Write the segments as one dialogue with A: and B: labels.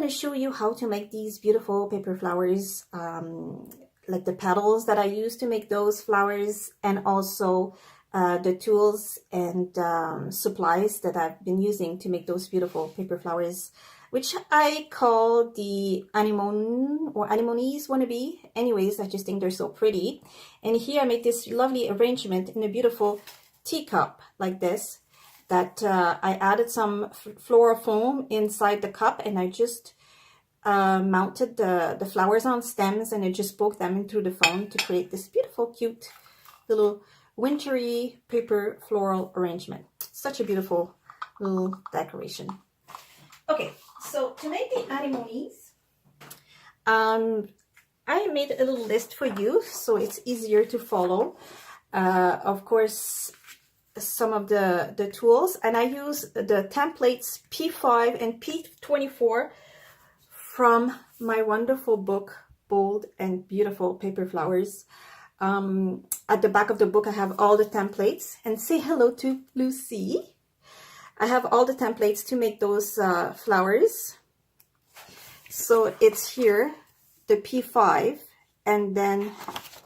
A: to show you how to make these beautiful paper flowers, like the petals that I use to make those flowers, and also the tools and supplies that I've been using to make those beautiful paper flowers, which I call the anemone or anemones wannabe. Anyways, I just think they're so pretty. And here I made this lovely arrangement in a beautiful teacup like this, that I added some floral foam inside the cup, and I just mounted the flowers on stems, and I just poked them in through the foam to create this beautiful, cute little wintry paper floral arrangement. Such a beautiful little decoration. Okay, so to make the anemones, I made a little list for you so it's easier to follow. Of course, some of the tools, and I use the templates P5 and P24 from my wonderful book, Bold and Beautiful Paper Flowers. At the back of the book, I have all the templates, and say hello to Lucy. I have all the templates to make those flowers. So it's here, the P5, and then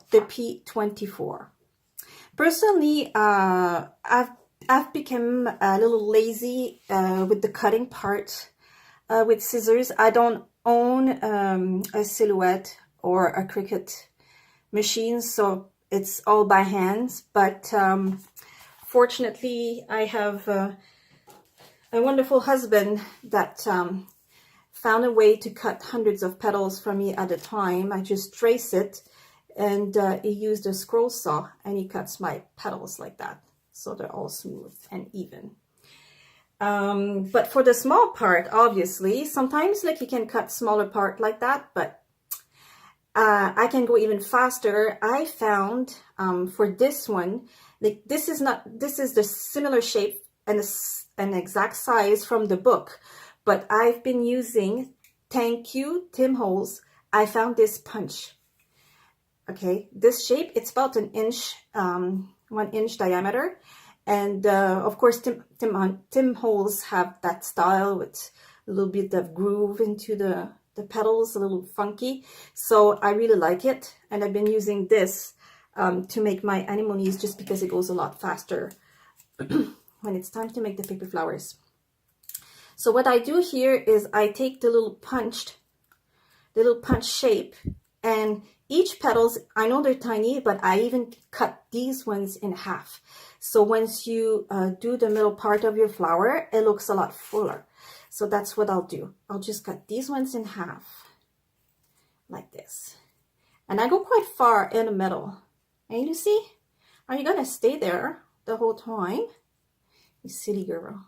A: the P24. Personally, I've become a little lazy with the cutting part with scissors. I don't own a Silhouette or a Cricut machine, so it's all by hands. But fortunately, I have a wonderful husband that found a way to cut hundreds of petals for me at a time. I just trace it, and he used a scroll saw, and he cuts my petals like that, so they're all smooth and even. But for the small part, obviously, sometimes like you can cut smaller part like that, but I can go even faster. I found for this one, like this is the similar shape and an exact size from the book, but I've been using, thank you, Tim Holtz, I found this punch. Okay, this shape, it's about an inch, 1 inch diameter. And of course, Tim Holtz have that style with a little bit of groove into the petals, a little funky. So I really like it. And I've been using this to make my anemones, just because it goes a lot faster when it's time to make the paper flowers. So what I do here is I take the little punch shape, and each petals, I know they're tiny, but I even cut these ones in half. So once you do the middle part of your flower, it looks a lot fuller. So that's what I'll do. I'll just cut these ones in half, like this. And I go quite far in the middle. And you see, are you gonna stay there the whole time? You silly girl.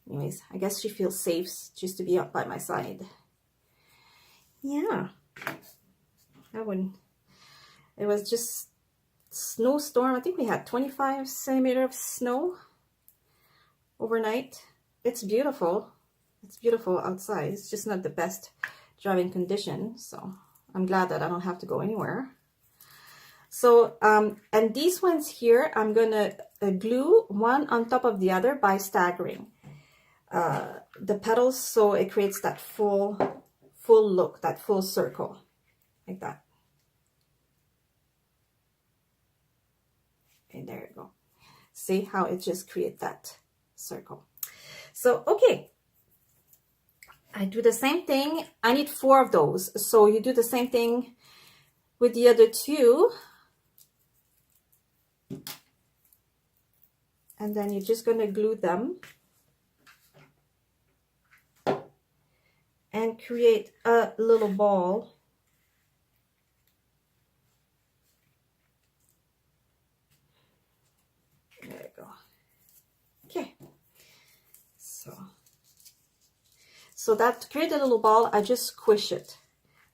A: Anyways, I guess she feels safe just to be up by my side. Yeah, that one, it was just snowstorm. I think we had 25 centimeters of snow overnight. It's beautiful. It's beautiful outside. It's just not the best driving condition. So I'm glad that I don't have to go anywhere. So, and these ones here, I'm gonna glue one on top of the other by staggering the petals, so it creates that full look, that full circle, like that. And there you go. See how it just creates that circle. So, okay. I do the same thing. I need 4 of those. So you do the same thing with the other 2. And then you're just going to glue them and create a little ball. There you go. Okay. So that to create a little ball, I just squish it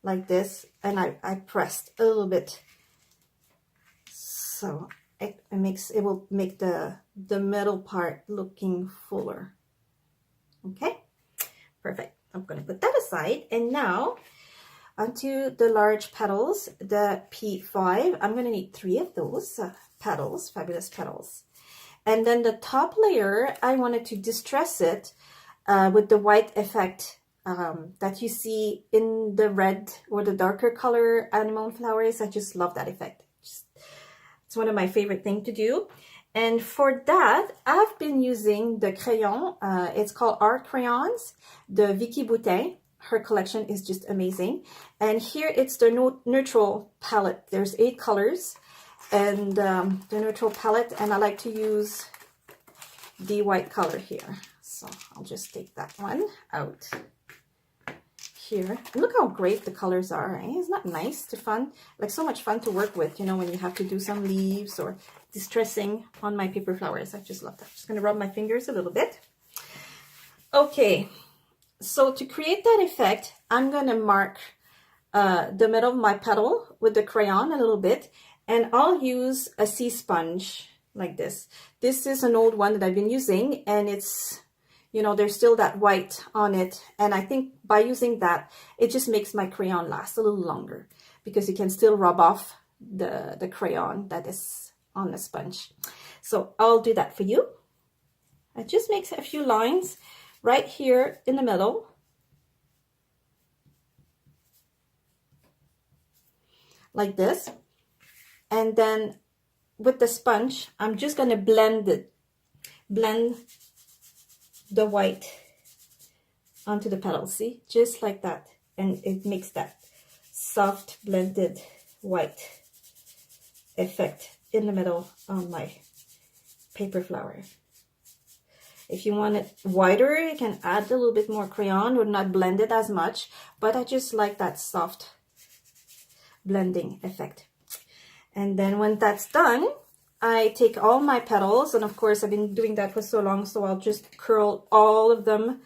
A: like this, and I pressed a little bit. So it will make the middle part looking fuller. Okay, perfect. I'm going to put that aside, and now onto the large petals, the P5. I'm going to need 3 of those petals, fabulous petals. And then the top layer, I wanted to distress it with the white effect that you see in the red or the darker color anemone flowers. I just love that effect. It's one of my favorite things to do. And for that, I've been using the crayon. It's called Art Crayons, the Vicky Boutin. Her collection is just amazing. And here it's the neutral palette. There's 8 colors and the neutral palette. And I like to use the white color here. So I'll just take that one out here. And look how great the colors are, right? Isn't that nice to fun? Like so much fun to work with, you know, when you have to do some leaves or distressing on my paper flowers. I just love that. Just gonna rub my fingers a little bit. Okay. So to create that effect, I'm going to mark the middle of my petal with the crayon a little bit, and I'll use a sea sponge like this. This is an old one that I've been using, and it's, you know, there's still that white on it. And I think by using that, it just makes my crayon last a little longer because you can still rub off the crayon that is on the sponge. So I'll do that for you. I just make a few lines right here in the middle. Like this. And then with the sponge, I'm just going to blend the white onto the petals. See? Just like that. And it makes that soft blended white effect in the middle on my paper flower. If you want it wider, you can add a little bit more crayon or not blend it as much, but I just like that soft blending effect. And then when that's done, I take all my petals, and of course I've been doing that for so long, so I'll just curl all of them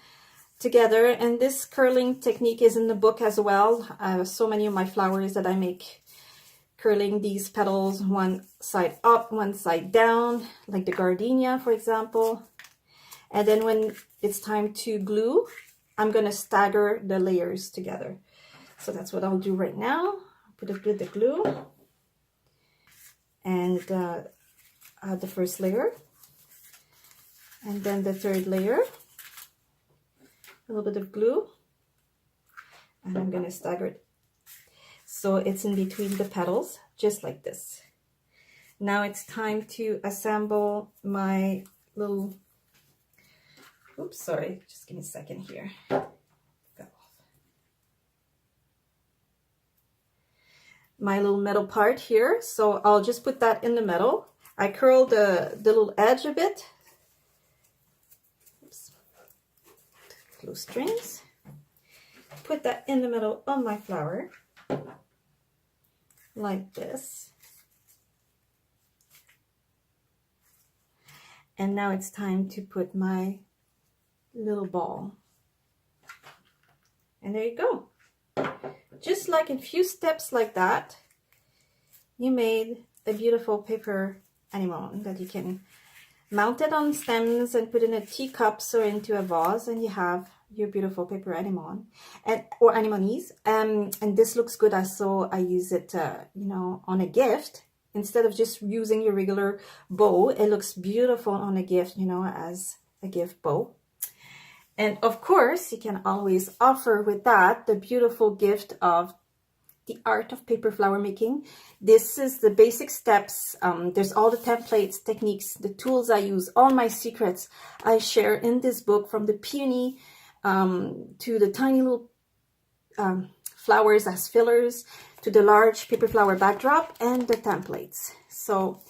A: together. And this curling technique is in the book as well. I have so many of my flowers that I make curling these petals one side up, one side down, like the gardenia, for example. And then when it's time to glue, I'm going to stagger the layers together. So that's what I'll do right now. Put it with the glue. And add the first layer. And then the third layer. A little bit of glue. And I'm going to stagger it. So it's in between the petals, just like this. Now it's time to assemble my little... Oops, sorry, just give me a second here. My little middle part here, so I'll just put that in the middle. I curl the little edge a bit. Oops. Glue strings. Put that in the middle of my flower, like this. And now it's time to put my little ball. And there you go. Just like a few steps like that, you made a beautiful paper anemone that you can mount it on stems and put in a teacups or into a vase, and you have your beautiful paper anemone or anemones. And this looks good. So I use it, you know, on a gift instead of just using your regular bow. It looks beautiful on a gift, you know, as a gift bow. And of course, you can always offer with that the beautiful gift of the art of paper flower making. This is the basic steps. There's all the templates, techniques, the tools I use, all my secrets I share in this book, from the peony to the tiny little flowers as fillers, to the large paper flower backdrop, and the templates. So